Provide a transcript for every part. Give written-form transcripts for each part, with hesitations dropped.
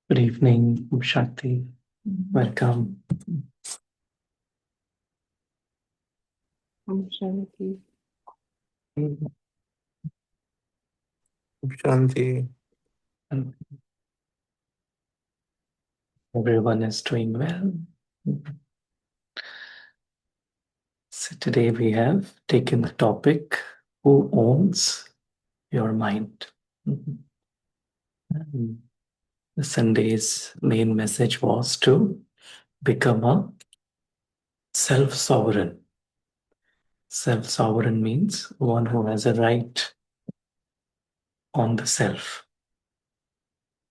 Good evening, Shakti. Welcome. Shanti. Shanti. And everyone is doing well. So today we have taken the topic, who owns your mind? And the Sunday's main message was to become a self-sovereign. Self-sovereign means one who has a right on the self,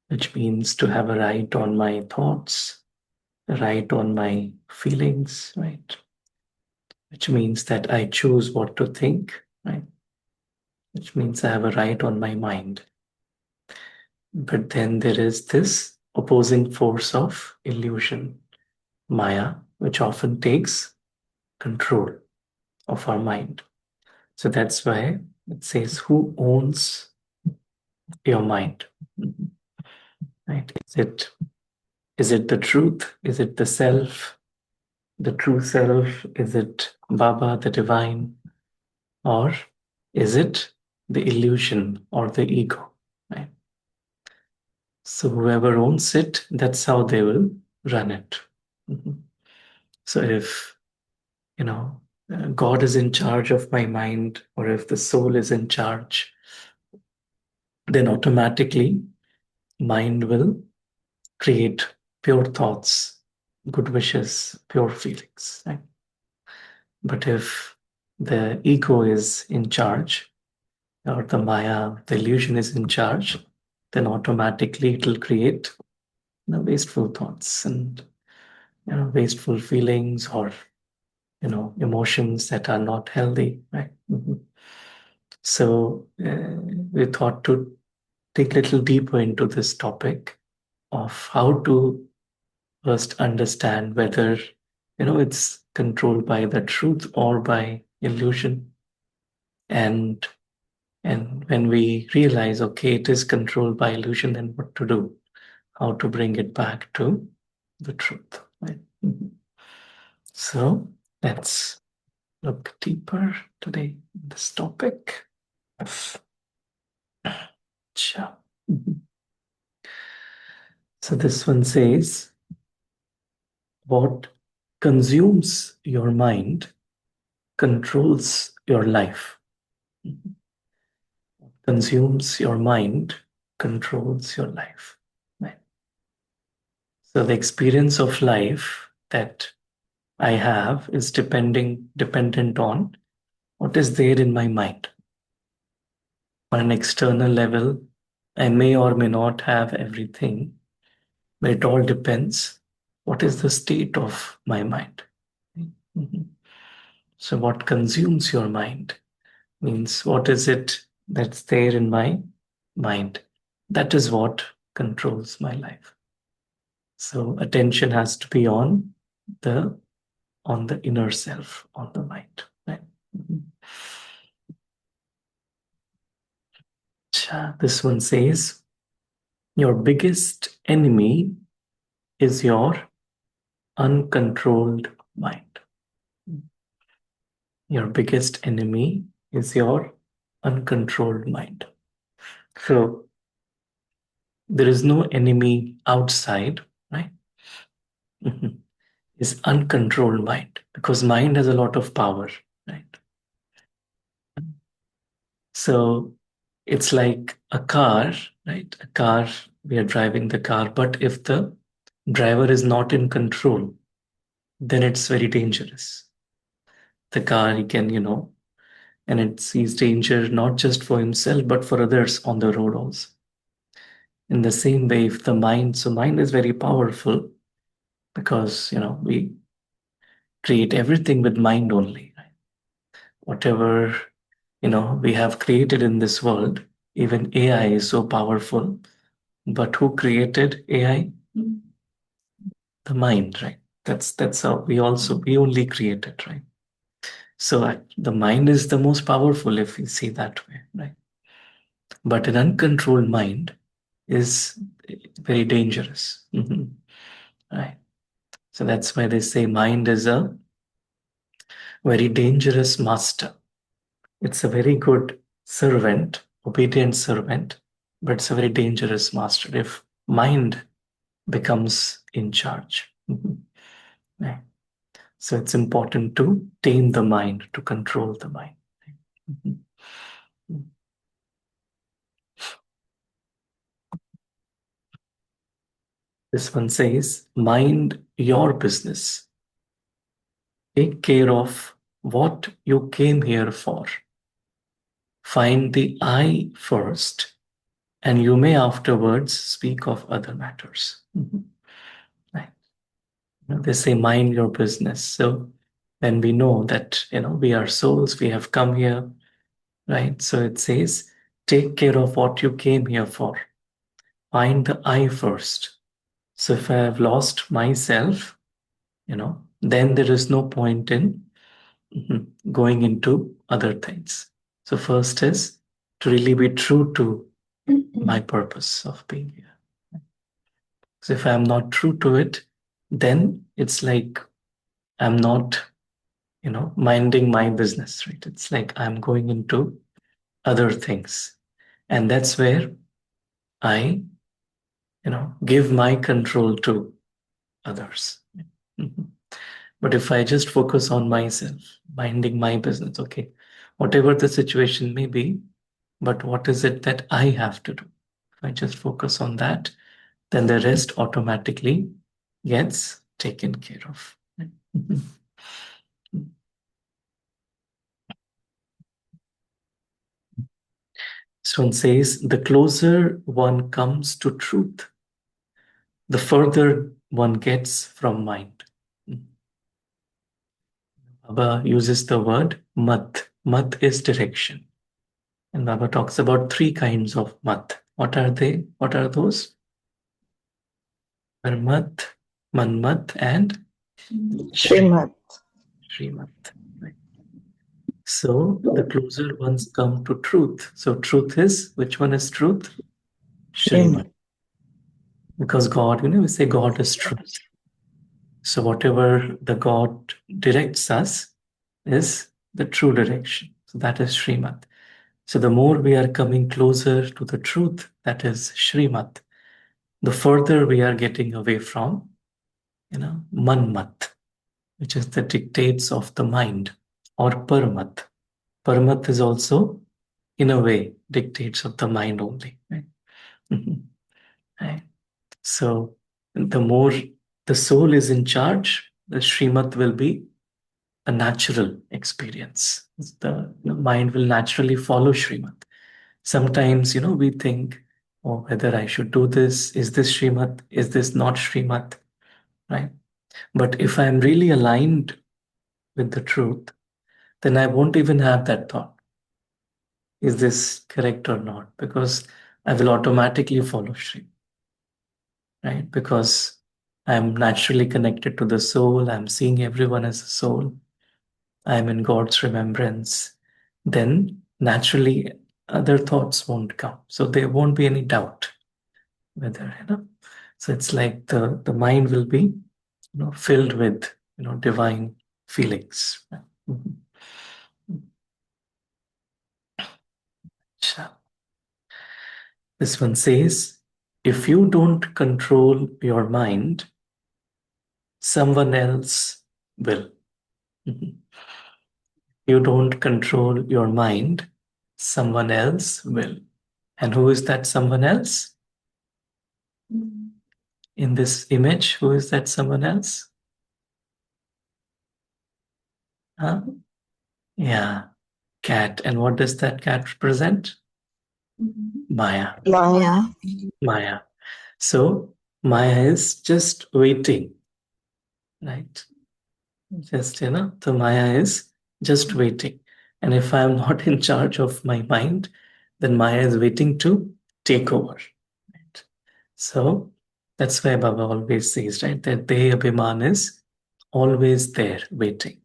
which means to have a right on my thoughts, a right on my feelings, right? Which means that I choose what to think, right? Which means I have a right on my mind. But then there is this opposing force of illusion, Maya, which often takes control of our mind. So that's why it says, who owns your mind? Right? Is it the truth? Is it the self? The true self? Is it Baba, the divine? Or is it the illusion or the ego? Right? So whoever owns it, that's how they will run it. Mhm. So if, God is in charge of my mind, or if the soul is in charge, then automatically mind will create pure thoughts, good wishes, pure feelings. Right? But if the ego is in charge, or the Maya, the illusion is in charge, then automatically it will create wasteful thoughts and wasteful feelings, or emotions that are not healthy, right? So we thought to dig a little deeper into this topic of how to first understand whether it's controlled by the truth or by illusion. And and when we realize, okay, it is controlled by illusion, then what to do, how to bring it back to the truth, right? So let's look deeper today in this topic. Sure. So this one says, what consumes your mind controls your life. What consumes your mind controls your life. Right? So the experience of life that I have is dependent on what is there in my mind. On an external level, I may or may not have everything, but it all depends what is the state of my mind. Mhm. So what consumes your mind means what is it that's there in my mind. That is what controls my life. So attention has to be the the inner self, on the mind. Right? Mhm. This one says, your biggest enemy is your uncontrolled mind. Your biggest enemy is your uncontrolled mind. So there is no enemy outside, right? Mhm. Is uncontrolled mind, because mind has a lot of power, right? So it's like a car, right? A car, we are driving the car, but if the driver is not in control, then it's very dangerous. The car, he can, and it sees danger not just for himself, but for others on the road also. In the same way, if the mind, so mind is very powerful, because, we create everything with mind only. Right? Whatever, we have created in this world, even AI is so powerful. But who created AI? The mind, right? That's how we only create it, right? So the mind is the most powerful if you see that way, right? But an uncontrolled mind is very dangerous. Right. So that's why they say mind is a very dangerous master. It's a very good servant, obedient servant, but it's a very dangerous master if mind becomes in charge. Right. So it's important to tame the mind, to control the mind. Mhm. This one says, mind your business. Take care of what you came here for. Find the I first, and you may afterwards speak of other matters. Right. They say, mind your business. So then we know that, we are souls, we have come here, right? So it says, take care of what you came here for. Find the I first. So if I have lost myself, then there is no point in going into other things. So first is to really be true to my purpose of being here. So if I'm not true to it, then it's like I'm not, minding my business, right? It's like I'm going into other things. And that's where I, give my control to others. Mhm. But if I just focus on myself, minding my business, okay, whatever the situation may be, but what is it that I have to do? If I just focus on that, then the rest automatically gets taken care of. Mhm. This one says, the closer one comes to truth, the further one gets from mind. Baba uses the word mat. Mat is direction. And Baba talks about three kinds of mat. What are they? What are those? Parmat, Manmat, and Srimad. Srimat. Right. So the closer ones come to truth. So truth is, which one is truth? Srimat. Srimad. Because God, we say God is truth. So whatever the God directs us is the true direction. So that is Srimat. So the more we are coming closer to the truth, that is Srimat, the further we are getting away from, Manmat, which is the dictates of the mind, or Parmat. Parmat is also, in a way, dictates of the mind only. Right? Mhm. Right. So the more the soul is in charge, the Srimat will be a natural experience. The mind will naturally follow Srimat. Sometimes, we think, oh, whether I should do this, is this Srimat, is this not Srimat, right? But if I'm really aligned with the truth, then I won't even have that thought. Is this correct or not? Because I will automatically follow Shri, right? Because I'm naturally connected to the soul. I'm seeing everyone as a soul. I'm in God's remembrance. Then naturally, other thoughts won't come. So there won't be any doubt whether, So it's like the mind will be, filled with, divine feelings. Mhm. This one says, if you don't control your mind, someone else will. Mhm. You don't control your mind, someone else will. And who is that someone else? In this image, who is that someone else? Huh? Yeah, cat. And what does that cat represent? Maya. Maya. Maya. So Maya is just waiting, right? Just, the Maya is just waiting. And if I am not in charge of my mind, then Maya is waiting to take over. Right? So that's why Baba always says, right, that Deha Abhiman is always there waiting.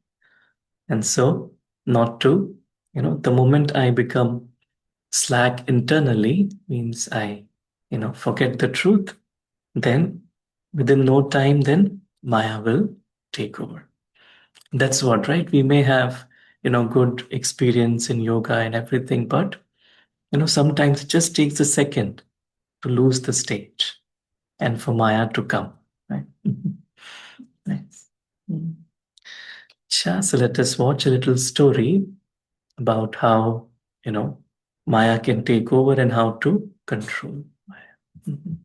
And so, not to, the moment I become slack internally, means I, forget the truth, then within no time, then Maya will take over. That's what, right? We may have, good experience in yoga and everything, but, sometimes it just takes a second to lose the stage and for Maya to come, right? Nice. Mm. So let us watch a little story about how, Maya can take over and how to control Maya. Mhm.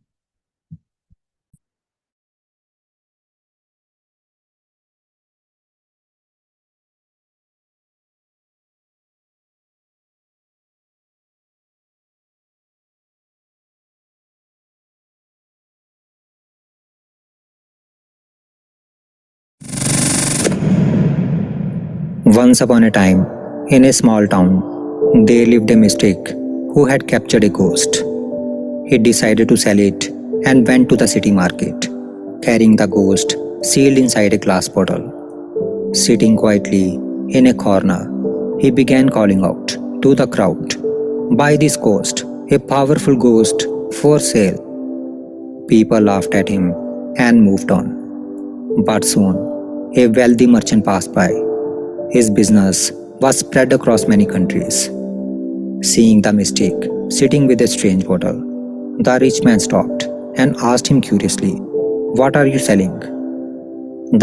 Once upon a time, in a small town, there lived a mystic who had captured a ghost. He decided to sell it and went to the city market, carrying the ghost sealed inside a glass bottle. Sitting quietly in a corner, he began calling out to the crowd, "Buy this ghost, a powerful ghost for sale." People laughed at him and moved on. But soon, a wealthy merchant passed by. His business was spread across many countries. Seeing the mystic sitting with a strange bottle, the rich man stopped and asked him curiously, "What are you selling?"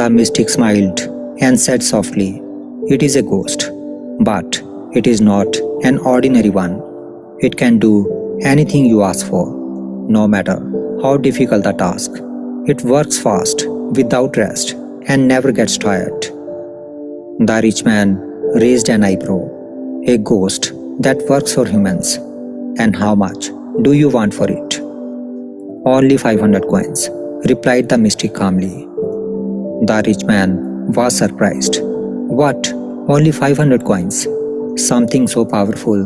The mystic smiled and said softly, "It is a ghost, but it is not an ordinary one. It can do anything you ask for, no matter how difficult the task. It works fast, without rest, and never gets tired." The rich man raised an eyebrow. "A ghost that works for humans. And how much do you want for it?" "Only 500 coins," replied the mystic calmly. The rich man was surprised. "What? Only 500 coins? Something so powerful,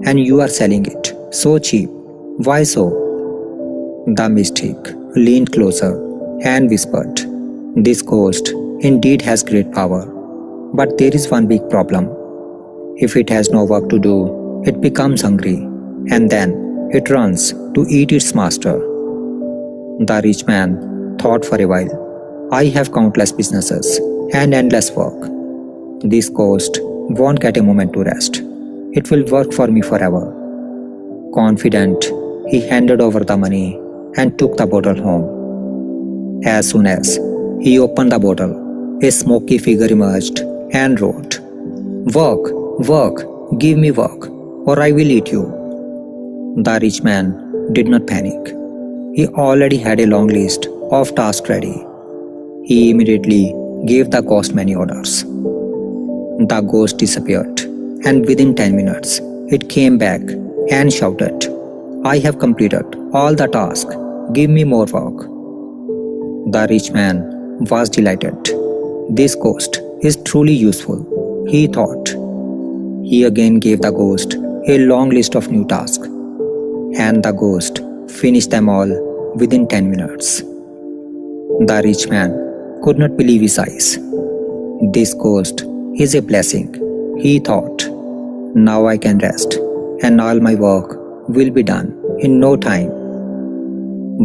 and you are selling it so cheap. Why so?" The mystic leaned closer and whispered, "This ghost indeed has great power, but there is one big problem. If it has no work to do, it becomes hungry, and then it runs to eat its master." The rich man thought for a while. "I have countless businesses and endless work. This ghost won't get a moment to rest. It will work for me forever." Confident, he handed over the money and took the bottle home. As soon as he opened the bottle, a smoky figure emerged and wrote, "Work, work, give me work, or I will eat you." The rich man did not panic. He already had a long list of tasks ready. He immediately gave the ghost many orders. The ghost disappeared, and within 10 minutes, it came back and shouted, "I have completed all the tasks. Give me more work." The rich man was delighted. "This ghost is truly useful," he thought. He again gave the ghost a long list of new tasks, and the ghost finished them all within 10 minutes. The rich man could not believe his eyes. "This ghost is a blessing," he thought. "Now I can rest, and all my work will be done in no time."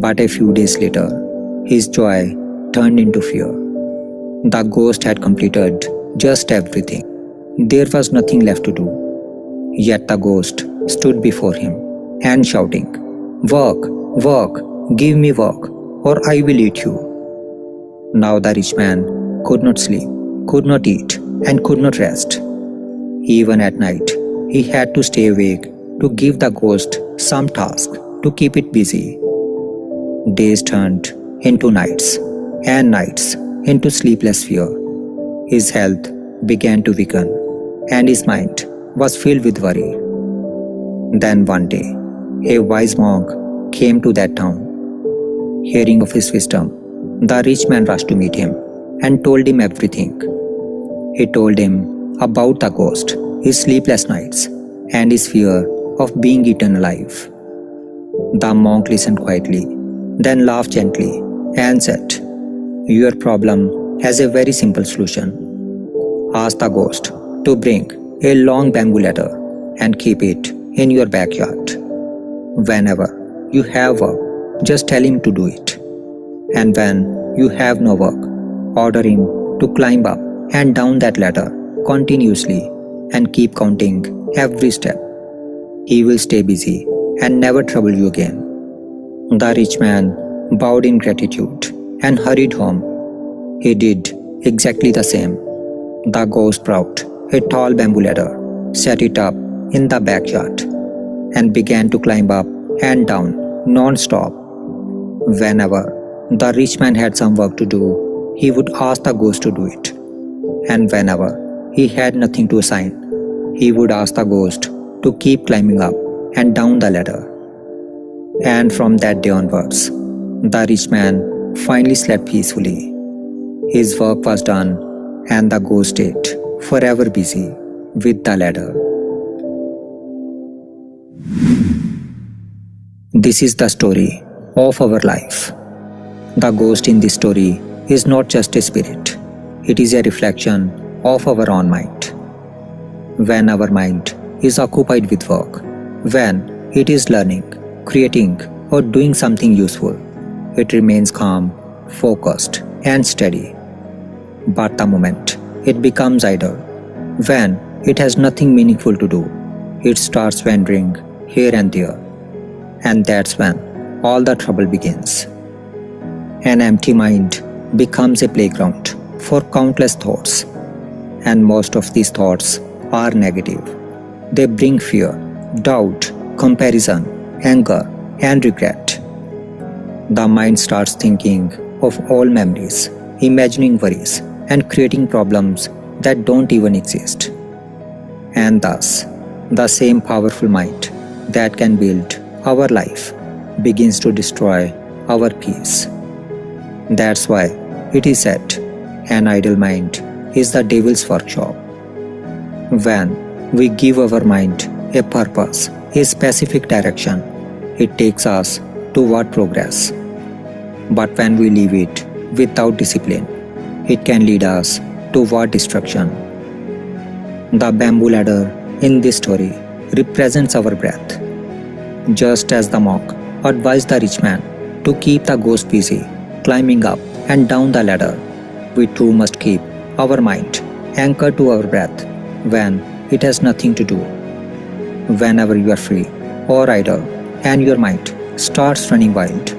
But a few days later, his joy turned into fear. The ghost had completed just everything. There was nothing left to do. Yet the ghost stood before him and shouting, "Work, work, give me work, or I will eat you." Now the rich man could not sleep, could not eat, and could not rest. Even at night, he had to stay awake to give the ghost some task to keep it busy. Days turned into nights, and nights into sleepless fear. His health began to weaken, and his mind was filled with worry. Then one day, a wise monk came to that town. Hearing of his wisdom, the rich man rushed to meet him and told him everything. He told him about the ghost, his sleepless nights, and his fear of being eaten alive. The monk listened quietly, then laughed gently and said, "Your problem has a very simple solution. Ask the ghost to bring a long bamboo ladder and keep it in your backyard. Whenever you have work, Just tell him to do it. And when you have no work, order him to climb up and down that ladder continuously and keep counting every step. He will stay busy and never trouble you again. The rich man bowed in gratitude and hurried home. He did exactly the same. The ghost brought a tall bamboo ladder, set it up in the backyard, and began to climb up and down non-stop. Whenever the rich man had some work to do, he would ask the ghost to do it. And whenever he had nothing to assign, he would ask the ghost to keep climbing up and down the ladder. And from that day onwards, the rich man finally slept peacefully. His work was done, and the ghost stayed forever busy with the ladder. This is the story of our life. The ghost in this story is not just a spirit, it is a reflection of our own mind. When our mind is occupied with work, when it is learning, creating, or doing something useful, it remains calm, focused, and steady. But the moment it becomes idle, when it has nothing meaningful to do, it starts wandering here and there. And that's when all the trouble begins. An empty mind becomes a playground for countless thoughts, and most of these thoughts are negative. They bring fear, doubt, comparison, anger, and regret. The mind starts thinking of old memories, imagining worries, and creating problems that don't even exist. And thus, the same powerful mind that can build our life begins to destroy our peace. That's why it is said, an idle mind is the devil's workshop. When we give our mind a purpose, a specific direction, it takes us toward progress. But when we leave it without discipline, it can lead us toward destruction. The bamboo ladder in this story represents our breath. Just as the monk advised the rich man to keep the ghost busy climbing up and down the ladder, we too must keep our mind anchored to our breath when it has nothing to do. Whenever you are free or idle and your mind starts running wild,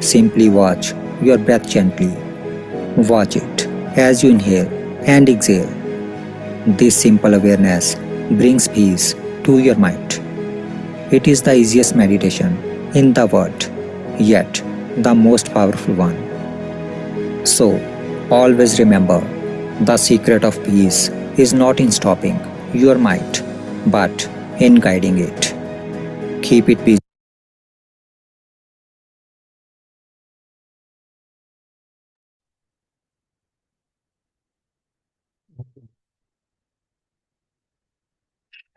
simply watch your breath gently. Watch it as you inhale and exhale. This simple awareness brings peace to your mind. It is the easiest meditation in the world, yet the most powerful one. So, always remember, the secret of peace is not in stopping your mind, but in guiding it. Keep it busy.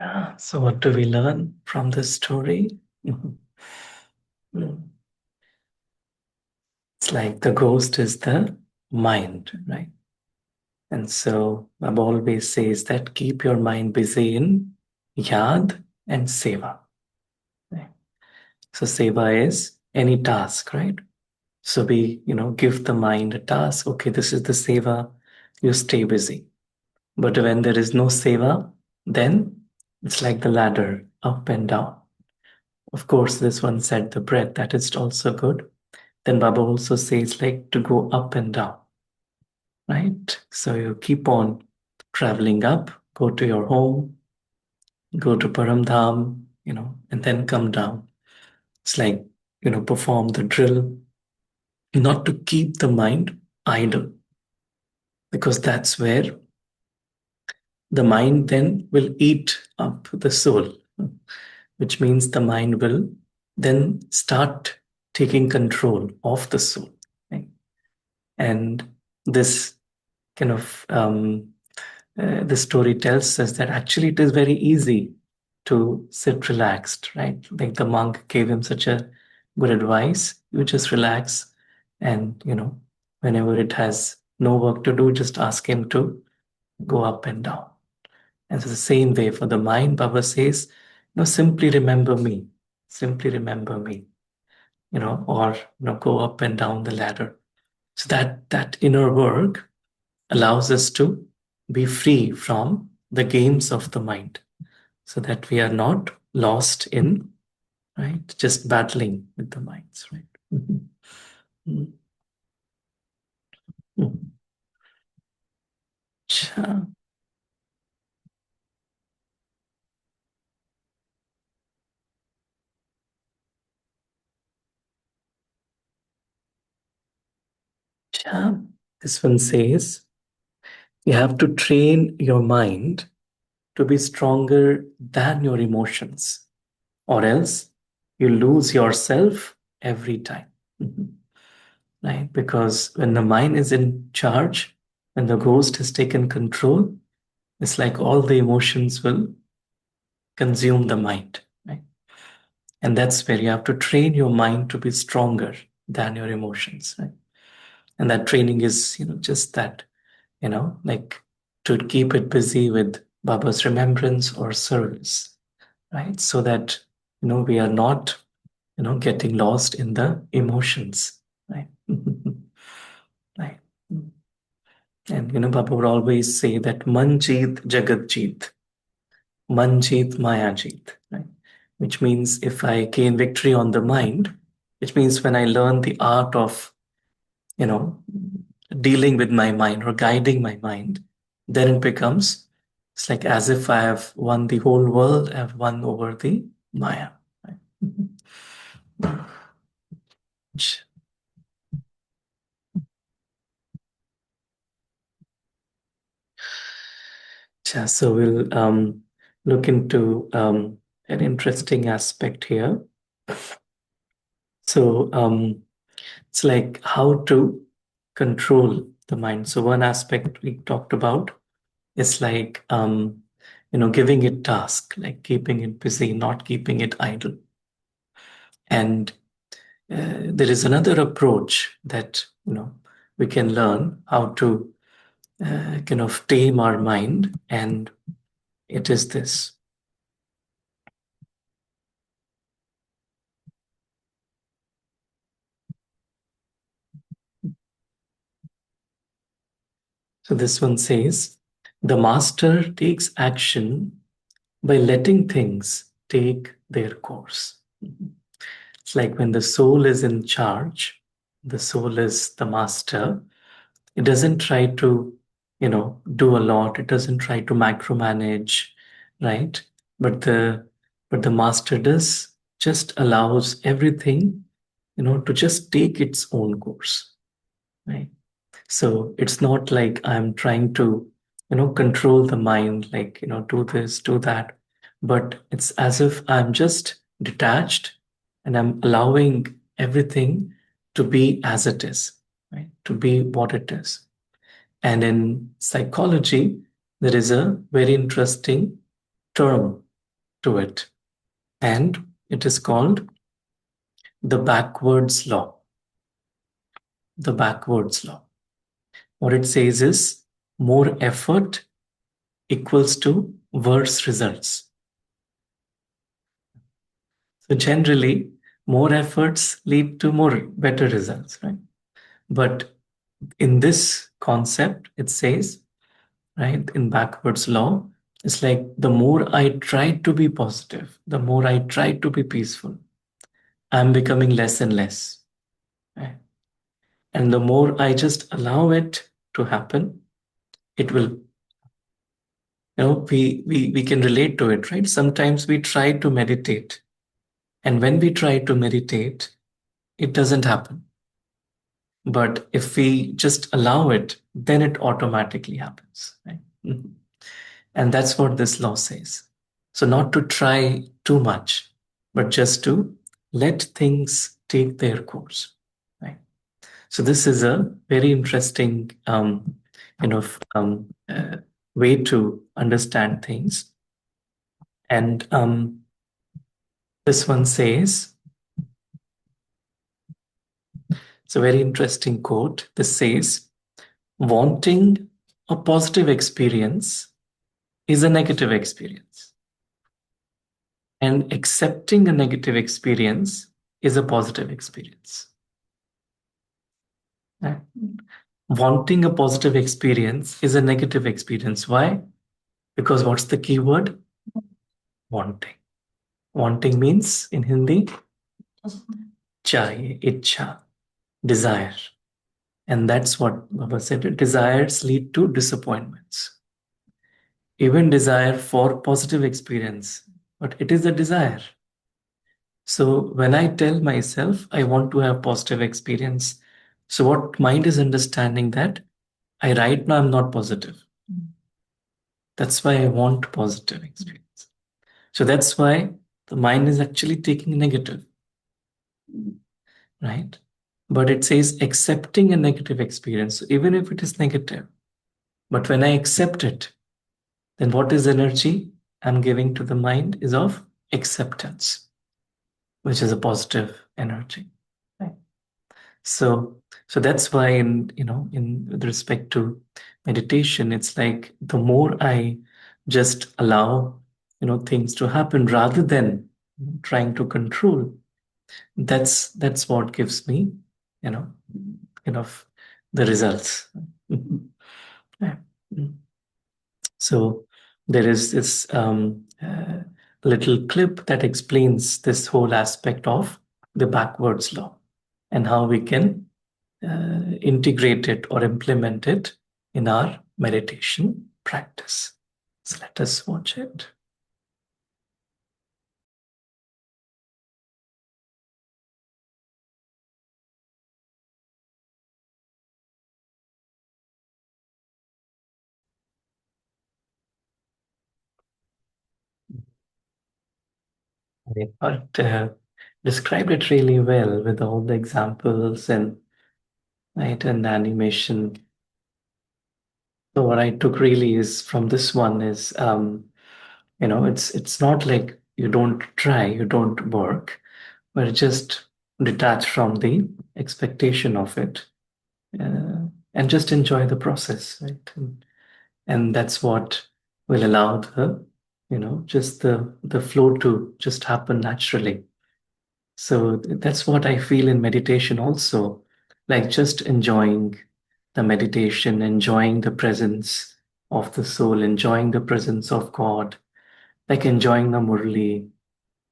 Yeah, so what do we learn from this story? Mm. It's like the ghost is the mind, right? And so Baba always says that keep your mind busy in yad and seva. Right? So seva is any task, right? So we, give the mind a task. Okay, this is the seva. You stay busy. But when there is no seva, then it's like the ladder up and down. Of course, this one said the breath, that is also good. Then Baba also says like to go up and down, right? So you keep on traveling up, go to your home, go to Paramdham, and then come down. It's like, perform the drill, not to keep the mind idle, because that's where the mind then will eat up the soul, which means the mind will then start taking control of the soul. Right? And this kind of the story tells us that actually it is very easy to sit relaxed, right? Like the monk gave him such a good advice. You just relax, and whenever it has no work to do, just ask him to go up and down. And so the same way for the mind, Baba says, simply remember me. Simply remember me. or go up and down the ladder. So that inner work allows us to be free from the games of the mind, so that we are not lost in, right, just battling with the minds, right? Mhm. Mhm. Mhm. Cha- cha. This one says you have to train your mind to be stronger than your emotions, or else you lose yourself every time. Mhm. Right? Because when the mind is in charge, when the ghost has taken control, it's like all the emotions will consume the mind, right? And that's where you have to train your mind to be stronger than your emotions, right? And that training is, just that, like to keep it busy with Baba's remembrance or service, right? So that, we are not, getting lost in the emotions, right? Right. And, Baba would always say that man jeet, jagat jeet, man jeet, maya jeet, right? Which means if I gain victory on the mind, which means when I learn the art of, you know, dealing with my mind or guiding my mind, then it becomes, it's like as if I have won the whole world, I've won over the Maya. Right? Yeah, so we'll look into an interesting aspect here. So it's like how to control the mind. So one aspect we talked about is like giving it task, like keeping it busy, not keeping it idle. And there is another approach that we can learn how to kind of tame our mind, and it is this. So this one says, the master takes action by letting things take their course. It's like when the soul is in charge, the soul is the master. It doesn't try to, do a lot. It doesn't try to macromanage, right? But the master does just allows everything, to just take its own course, right? So it's not like I'm trying to, control the mind, like, do this, do that. But it's as if I'm just detached and I'm allowing everything to be as it is, right? To be what it is. And in psychology, there is a very interesting term to it, and it is called the backwards law. The backwards law. What it says is more effort equals to worse results. So generally, more efforts lead to more better results, right? But in this concept, it says, right, in backwards law, it's like the more I try to be positive, the more I try to be peaceful, I'm becoming less and less. Right? And the more I just allow it to happen, it will, we can relate to it, right? Sometimes we try to meditate. And when we try to meditate, it doesn't happen. But if we just allow it, then it automatically happens. Right? Mhm. And that's what this law says. So, not to try too much, but just to let things take their course. Right? So, this is a very interesting you know, way to understand things. And this one says, it's a very interesting quote. This says, wanting a positive experience is a negative experience. And accepting a negative experience is a positive experience. Right? Wanting a positive experience is a negative experience. Why? Because what's the key word? Wanting. Wanting means in Hindi, chahiye, ichha, desire. And that's what Baba said. Desires lead to disappointments. Even desire for positive experience, but it is a desire. So when I tell myself I want to have positive experience, so what mind is understanding that I right now I'm not positive. That's why I want positive experience. So that's why the mind is actually taking negative, right? But it says accepting a negative experience, so even if it is negative. But when I accept it, then what is energy I'm giving to the mind is of acceptance, which is a positive energy. Right? So, so that's why in with respect to meditation, it's like the more I just allow things to happen rather than trying to control, that's what gives me you know kind of the results. Yeah. So there is this little clip that explains this whole aspect of the backwards law and how we can integrate it or implement it in our meditation practice. So let us watch it. I thought described it really well with all the examples and right and animation. So what I took really is from this one is it's not like you don't try, you don't work, but just detach from the expectation of it and just enjoy the process, right? And that's what will allow just the flow to just happen naturally. So that's what I feel in meditation also, like just enjoying the meditation, enjoying the presence of the soul, enjoying the presence of God, like enjoying the murli,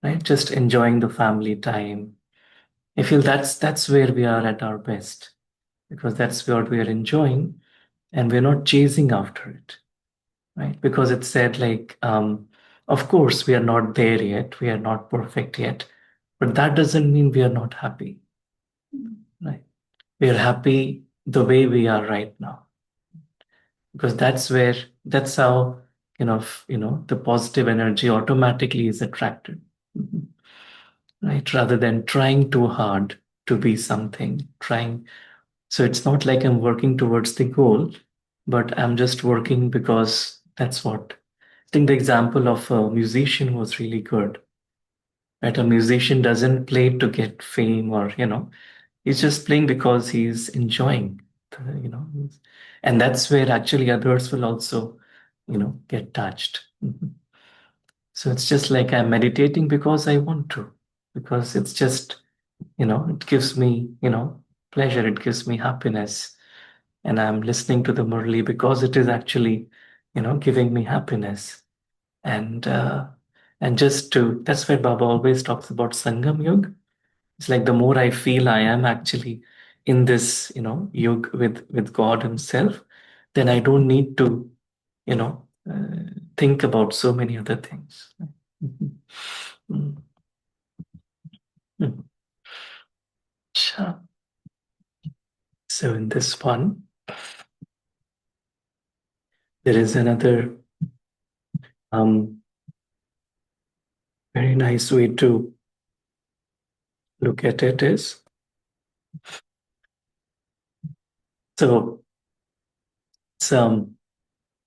right? Just enjoying the family time. I feel that's where we are at our best because that's what we are enjoying and we're not chasing after it, right? Because it said like, of course, we are not there yet, we are not perfect yet, but that doesn't mean we are not happy, right? We are happy the way we are right now because that's how the positive energy automatically is attracted. Mhm. Right? Rather than trying too hard to be something, trying. So it's not like I'm working towards the goal, but I'm just working because that's what. I think the example of a musician was really good. Right? A musician doesn't play to get fame or he's just playing because he's enjoying, and that's where actually others will also get touched. Mhm. So it's just like I'm meditating because I want to, because it's just it gives me pleasure, it gives me happiness. And I'm listening to the Murli because it is actually giving me happiness. And just to that's where Baba always talks about Sangam Yug. It's like the more I feel I am actually in this yug with God Himself, then I don't need to, you know, think about so many other things. Mhm. Mm. Mm. Sure. So in this one, there is another um, very nice way to look at it is so it's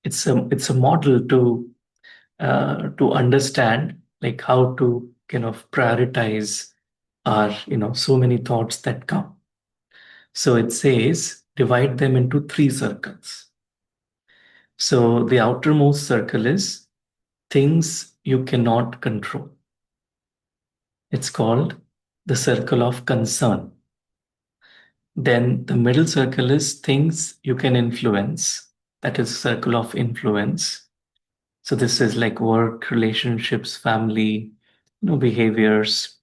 it's a model to understand like how to kind of prioritize our so many thoughts that come. So it says divide them into three circles. So the outermost circle is things you cannot control. It's called the circle of concern. Then the middle circle is things you can influence. That is circle of influence. So this is like work, relationships, family, behaviors.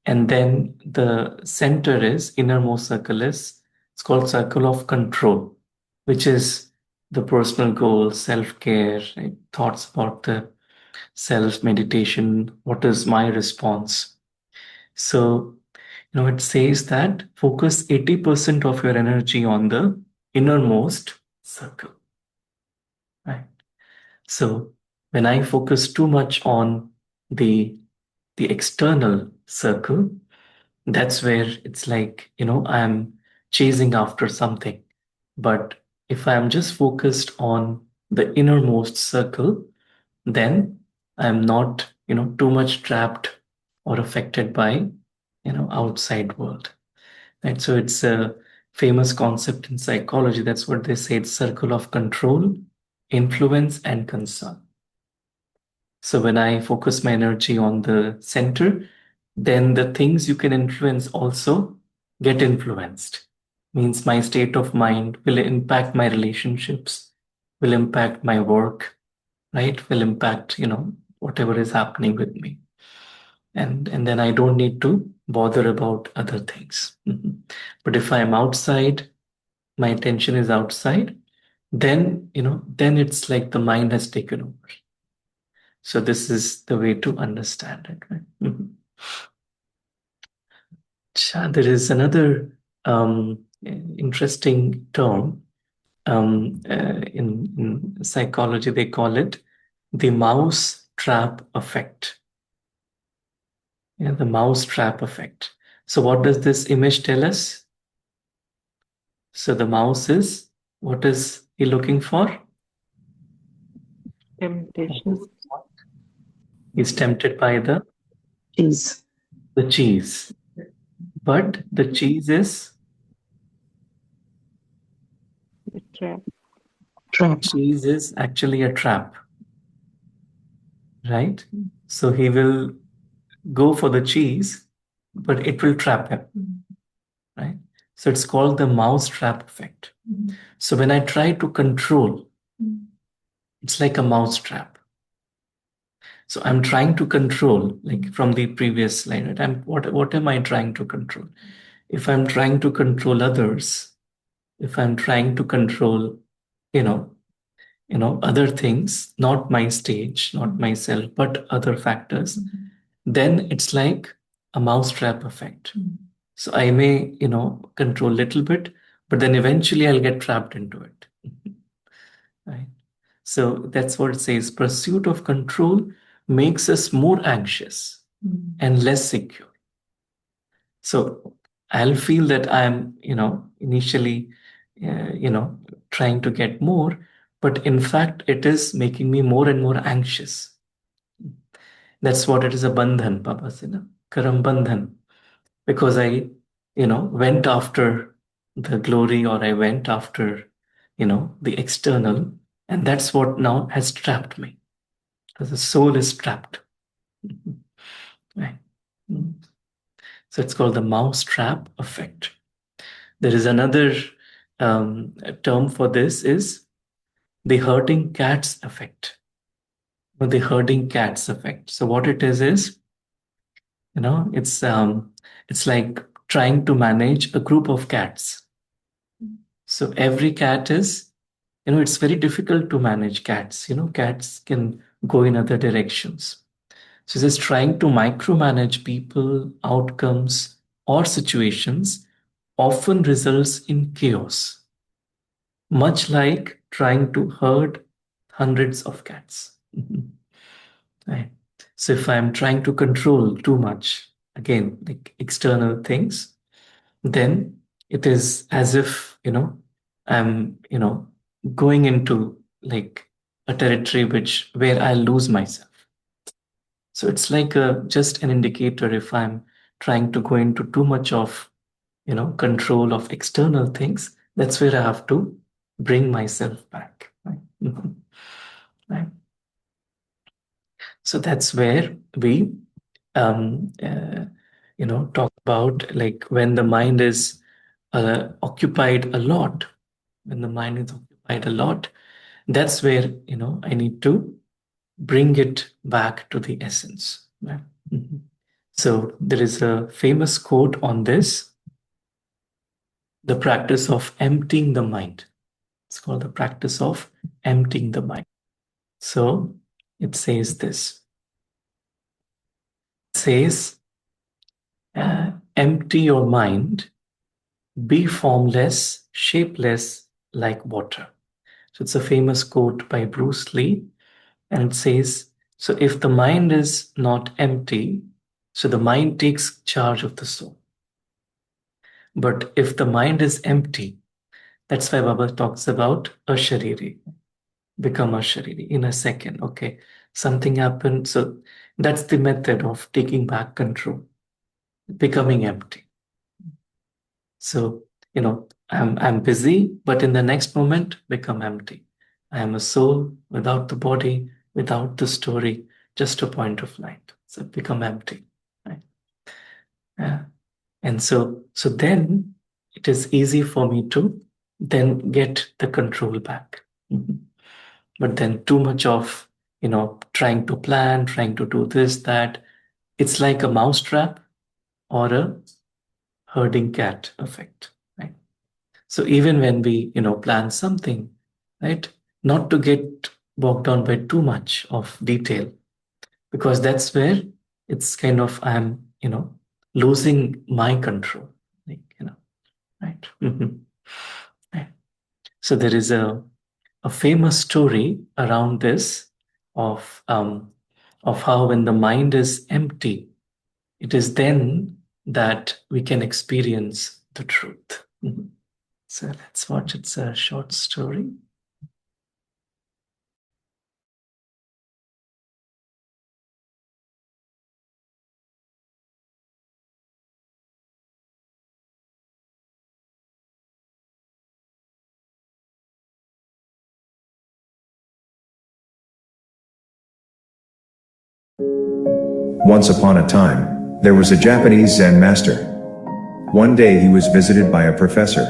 And then the center is innermost circle is it's called circle of control, which is the personal goals, self-care, right? Thoughts about the self, meditation, what is my response. So it says that focus 80% of your energy on the innermost circle, right? So when I focus too much on the the external circle, that's where it's like, I'm chasing after something. But if I'm just focused on the innermost circle, then I'm not, too much trapped or affected by, outside world. Right. So it's a famous concept in psychology. That's what they say. It's circle of control, influence, and concern. So when I focus my energy on the center, then the things you can influence also get influenced. Means my state of mind will impact my relationships, will impact my work, right? Will impact, whatever is happening with me. And then I don't need to bother about other things. Mhm. But if I'm outside, my attention is outside, then, then it's like the mind has taken over. So this is the way to understand it, right? Mhm. There is another interesting term in psychology. They call it the mouse trap effect. Yeah, the mouse trap effect. So what does this image tell us? So the mouse is, what is he looking for? Temptation. He's tempted by Cheese. the cheese. But the cheese is The trap. Trap. cheese is actually a trap, right? So he will go for the cheese, but it will trap him, right? So it's called the mouse trap effect. So when I try to control, it's like a mouse trap. So I'm trying to control, like from the previous slide, right? What am I trying to control? If I'm trying to control others, if I'm trying to control, you know, other things, not my stage, not myself, but other factors, then it's like a mousetrap effect. So I may, control little bit, but then eventually I'll get trapped into it. Right. So that's what it says. Pursuit of control makes us more anxious and less secure. So I'll feel that I'm, initially, trying to get more, but in fact, it is making me more and more anxious. That's what it is, a bandhan, Papa Sina, karam bandhan. Because I, went after the glory, or I went after, the external, and that's what now has trapped me. Because the soul is trapped. Right. Mm. So it's called the mouse trap effect. There is another term for this is the herding cats effect, or the herding cats effect. So what it is, it's like trying to manage a group of cats. So every cat is, it's very difficult to manage cats. Cats can go in other directions. So just trying to micromanage people, outcomes, or situations often results in chaos, much like trying to herd hundreds of cats. Mhm. Right. So if I'm trying to control too much, again, like external things, then it is as if, I'm, going into like a territory where I lose myself. So it's like just an indicator if I'm trying to go into too much of, control of external things, that's where I have to bring myself back. Right? Mhm. Right. So that's where we, um, uh, talk about like when the mind is occupied a lot. When the mind is occupied a lot, that's where I need to bring it back to the essence. Right? Mhm. So there is a famous quote on this: the practice of emptying the mind. It's called the practice of emptying the mind. So it says this. It says, empty your mind, be formless, shapeless like water. So it's a famous quote by Bruce Lee. And it says, so if the mind is not empty, so the mind takes charge of the soul. But if the mind is empty, that's why Baba talks about a shariri, become a shariri in a second. Okay, something happened. So that's the method of taking back control, becoming empty. So, I'm busy, but in the next moment, become empty. I am a soul without the body, without the story, just a point of light. So become empty. Right? Yeah. And so then it is easy for me to then get the control back. Mhm. But then too much of, trying to plan, trying to do this, that, it's like a mousetrap or a herding cat effect, right? So even when we, plan something, right, not to get bogged down by too much of detail, because that's where it's kind of I'm, losing my control, like, right? Mhm. Right. So there is a famous story around this of how when the mind is empty, it is then that we can experience the truth. Mhm. So let's watch. It's a short story. Once upon a time, there was a Japanese Zen master. One day he was visited by a professor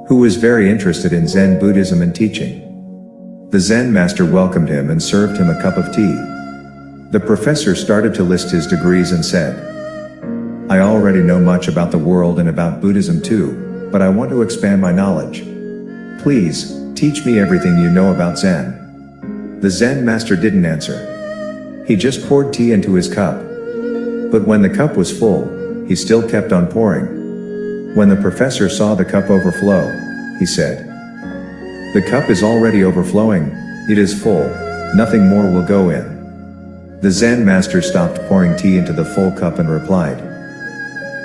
who was very interested in Zen Buddhism and teaching. The Zen master welcomed him and served him a cup of tea. The professor started to list his degrees and said, "I already know much about the world and about Buddhism too, but I want to expand my knowledge. Please, teach me everything you know about Zen." The Zen master didn't answer. He just poured tea into his cup. But when the cup was full, he still kept on pouring. When the professor saw the cup overflow, he said, "The cup is already overflowing, it is full, nothing more will go in." The Zen master stopped pouring tea into the full cup and replied,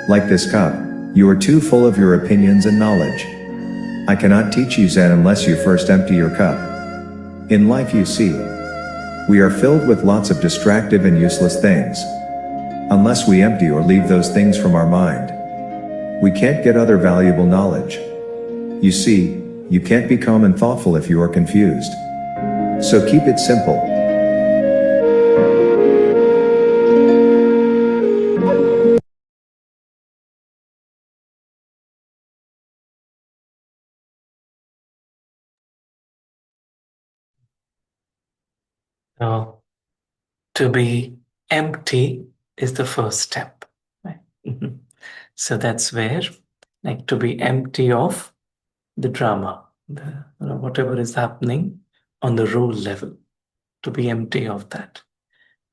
"Like this cup, you are too full of your opinions and knowledge. I cannot teach you Zen unless you first empty your cup." In life, you see, we are filled with lots of distractive and useless things. Unless we empty or leave those things from our mind, we can't get other valuable knowledge. You see, you can't be calm and thoughtful if you are confused. So keep it simple. So to be empty is the first step. Right? Mhm. So that's where, like, to be empty of the drama, whatever is happening on the rule level, to be empty of that.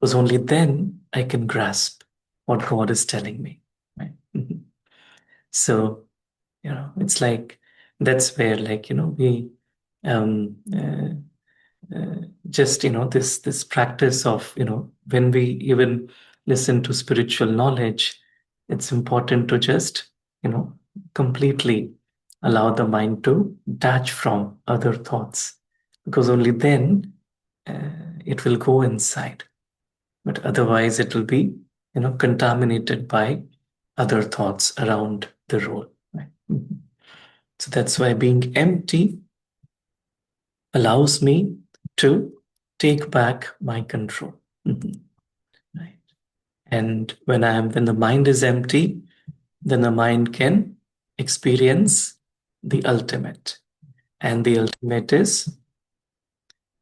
Because only then I can grasp what God is telling me. Right? Mhm. So, it's like that's where, like, we um, just this practice of when we even listen to spiritual knowledge, it's important to just completely allow the mind to detach from other thoughts, because only then it will go inside, but otherwise it will be contaminated by other thoughts around the role, right? Mhm. So that's why being empty allows me to take back my control. Mhm. Right. And when the mind is empty, then the mind can experience the ultimate. And the ultimate is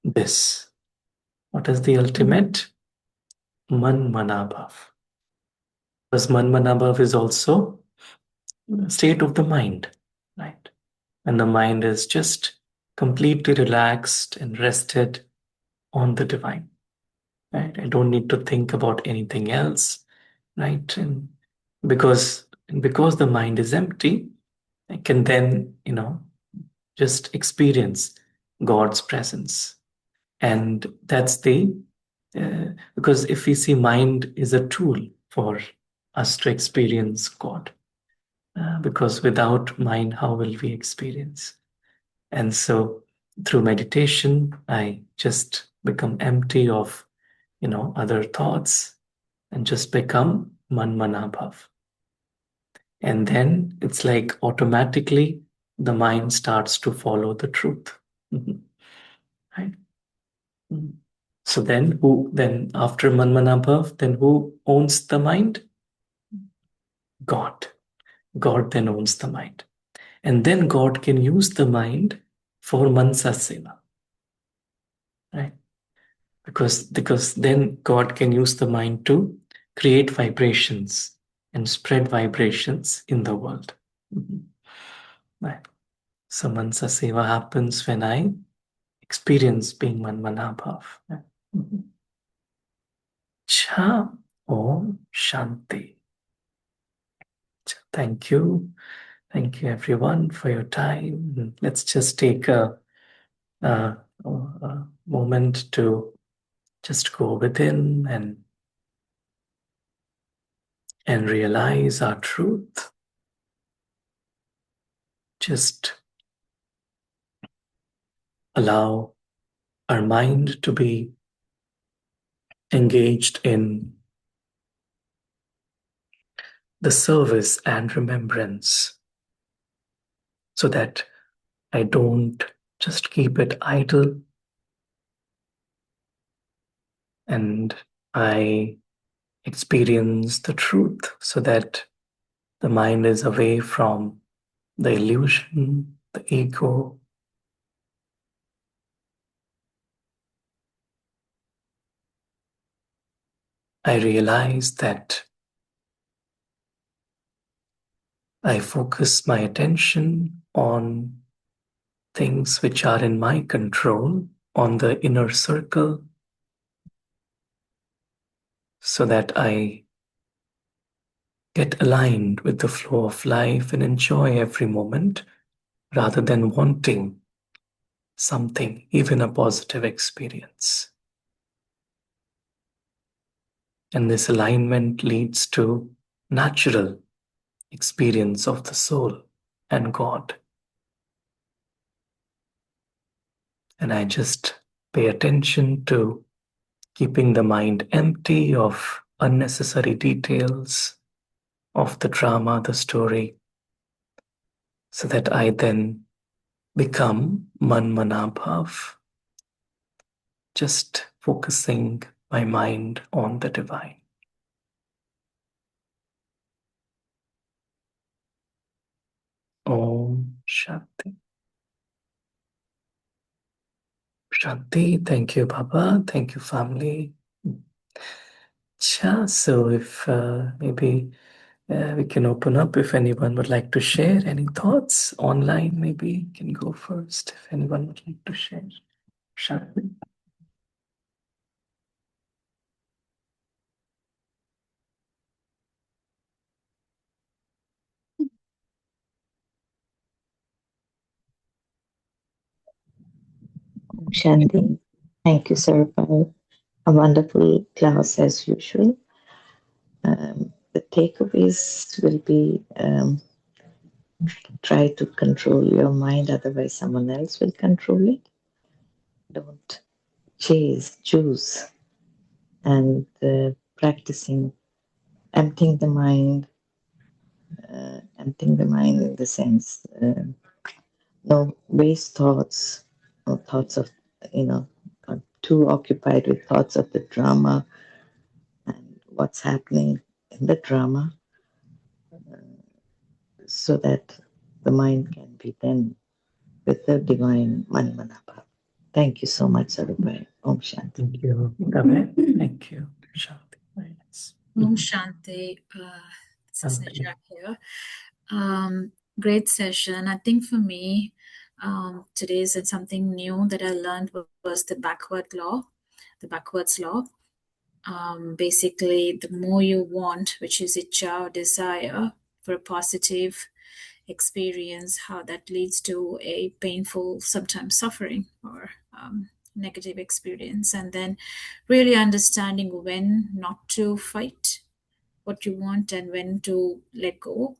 this. What is the ultimate? Man Manabhav. Because Man Manabhav is also a state of the mind, right? And the mind is just completely relaxed and rested on the divine, right? I don't need to think about anything else, right? And because the mind is empty, I can then, just experience God's presence. And that's because if we see mind is a tool for us to experience God, because without mind, how will we experience? And so through meditation, I just become empty of, other thoughts and just become man manabhav. And then it's like automatically the mind starts to follow the truth. Right? So then after Manmanabhav, then who owns the mind? God. God then owns the mind. And then God can use the mind for Mansa Seva. Right? Because then God can use the mind to create vibrations and spread vibrations in the world. Right? So Mansa Seva happens when I experience being Manmanabhav. Cha Om Shanti. Thank you. Thank you, everyone, for your time. Let's just take a moment to just go within and realize our truth. Just allow our mind to be engaged in the service and remembrance so that I don't just keep it idle and I experience the truth so that the mind is away from the illusion, the ego. I realize that I focus my attention on things which are in my control, on the inner circle, so that I get aligned with the flow of life and enjoy every moment rather than wanting something, even a positive experience. And this alignment leads to natural experience of the soul and God. And I just pay attention to keeping the mind empty of unnecessary details of the drama, the story, so that I then become Manmanabhav, just focusing my mind on the divine. Om Shanti. Shanti, thank you, Baba. Thank you, family. So if maybe we can open up if anyone would like to share any thoughts online, maybe can go first if anyone would like to share. Shanti. Shanti. Thank you, sir, for a wonderful class as usual. The takeaways will be try to control your mind, otherwise, someone else will control it. Don't choose, and practicing emptying the mind, in the sense no waste thoughts, no thoughts of, are too occupied with thoughts of the drama, and what's happening in the drama so that the mind can be then with the divine Manimanabha. Thank you so much, Sarupai. Om Shanti. Thank you, Dabe. Thank you, Shanti. Very nice. Om Shanti. This is Okay. Nisha here. Great session. I think for me, today's something new that I learned was the backwards law. Basically, the more you want, which is itcha or desire for a positive experience, how that leads to a painful, sometimes suffering or negative experience. And then really understanding when not to fight what you want and when to let go,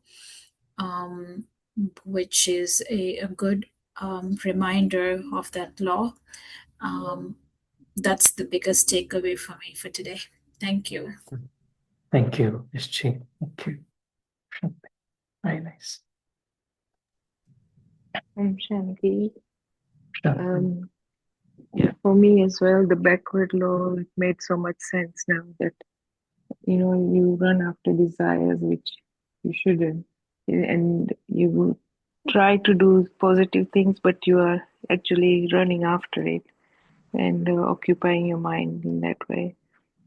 which is a good reminder of that law. That's the biggest takeaway for me for today. Thank you. Thank you, Nishchi. Thank you. Shanti. Very nice. Om Shanti. Shanti. Yeah, for me as well, the backward law it made so much sense now that you run after desires which you shouldn't, and you try to do positive things, but you are actually running after it and occupying your mind in that way.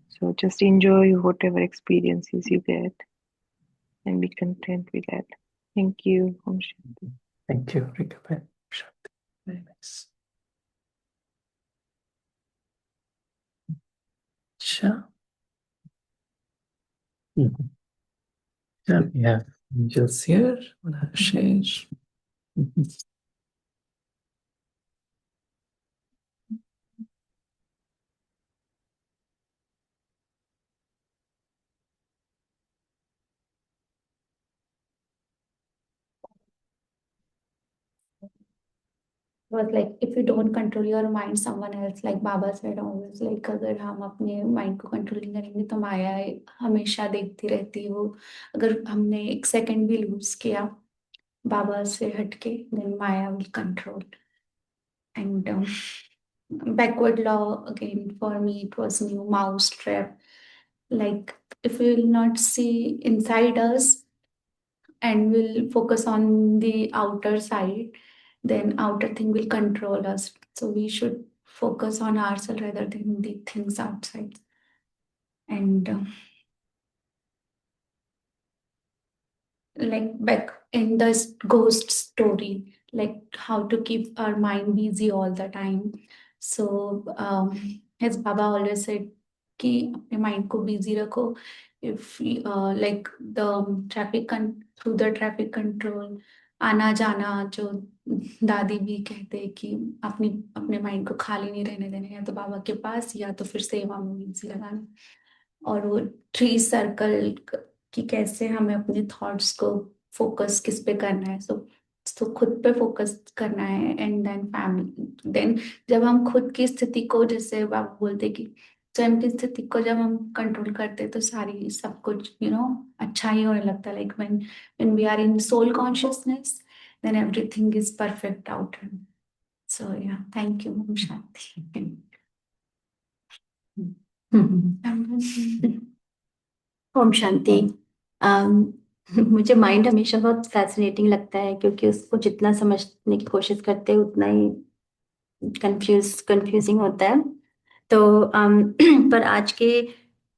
So just enjoy whatever experiences you get and be content with that. Thank you. Om Shanti. Thank you, Rikaben. Shanti. Very nice. Sure. Yeah, we have angels here. Share. Was like if you don't control your mind, someone else, like Baba said always, like अगर हम अपने mind को control नहीं करेंगे तो माया हमेशा देखती रहती है वो. अगर हमने एक second भी lose किया बाबा से हटके, then Maya will control. And backward law again for me it was new mouse trap. Like if we will not see inside us and will focus on the outer side, then outer thing will control us. So we should focus on ourselves rather than the things outside. And like back in the ghost story, like how to keep our mind busy all the time. So as Baba always said, कि अपने mind को busy रखो. If like the through the traffic control, आना जाना जो दादी भी कहते हैं कि अपने माइंड को खाली नहीं रहने देना, या तो बाबा के पास या तो फिर सेवा में बिजी लगाना. और वो 3 सर्कल कि कैसे हमें अपने थॉट्स को फोकस किस पे करना है. तो खुद पे फोकस करना है एंड देन फैमिली. देन जब हम खुद की स्थिति को, जैसे आप बोलते कि स्वयं की स्थिति को जब हम कंट्रोल करते तो सारी सब कुछ अच्छा ही होने लगता है. Like when we are in soul consciousness, then everything is perfect out. So yeah thank you. Om Shanti. Om Shanti. मुझे माइंड हमेशा बहुत फैसिनेटिंग लगता है क्योंकि उसको जितना समझने की कोशिश करते हैं उतना ही कंफ्यूजिंग होता है. तो पर आज के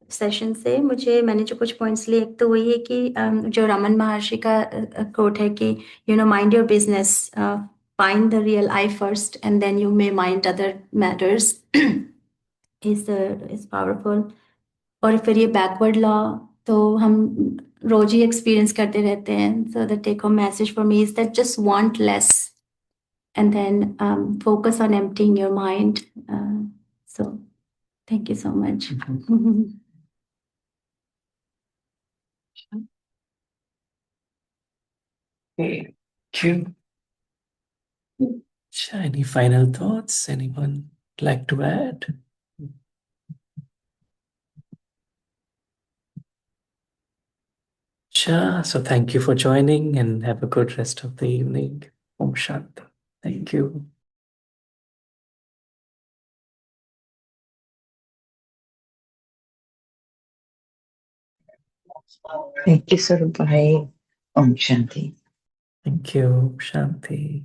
सेशन से मैंने जो कुछ पॉइंट्स लिए, एक तो वही है कि जो रमन महर्षि का कोट है कि mind your business, find the real I first and then you may mind other matters, is powerful. और फिर ये बैकवर्ड लॉ तो हम रोज ही एक्सपीरियंस करते रहते हैं. So the take home message for me is that just want less and then focus on emptying your mind. So thank you so much. Okay. Thank you. Any final thoughts? Anyone like to add? Sure. So thank you for joining and have a good rest of the evening. Om Shanti. Thank you. Thank you, Sarubhai. Om Shanti. Thank you. Shanti.